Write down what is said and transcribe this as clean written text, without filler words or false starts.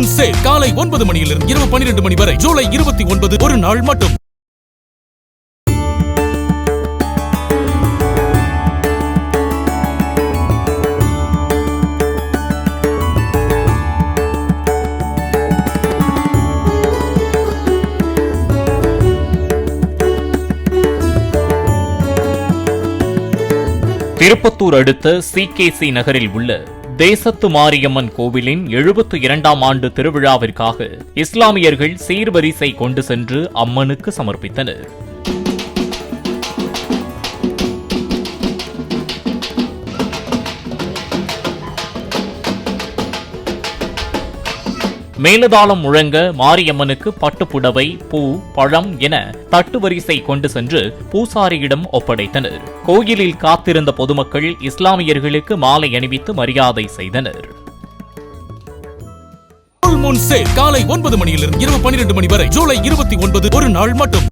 Moon sale காலை 9 மணியிலிருந்து இரவு 12 மணி வரை. ஜூலை 29 ஒரு நாள் மட்டும். திருப்பத்தூர் அடுத்த சிகேசி நகரில் உள்ள தேசத்து மாரியம்மன் கோவிலின் 72ஆம் ஆண்டு திருவிழாவிற்காக இஸ்லாமியர்கள் சீர்வரிசை கொண்டு சென்று அம்மனுக்கு சமர்ப்பித்தனர். மேலதாளம் முழங்க மாரியம்மனுக்கு பட்டுப்புடவை, பூ, பழம் என தட்டு வரிசை கொண்டு சென்று பூசாரியிடம் ஒப்படைத்தனர். கோயிலில் காத்திருந்த பொதுமக்கள் இஸ்லாமியர்களுக்கு மாலை அணிவித்து மரியாதை செய்தனர். காலை 9 மணியிலிருந்து இரவு 12 மணி வரை. ஜூலை 29 ஒரு நாள் மட்டும்.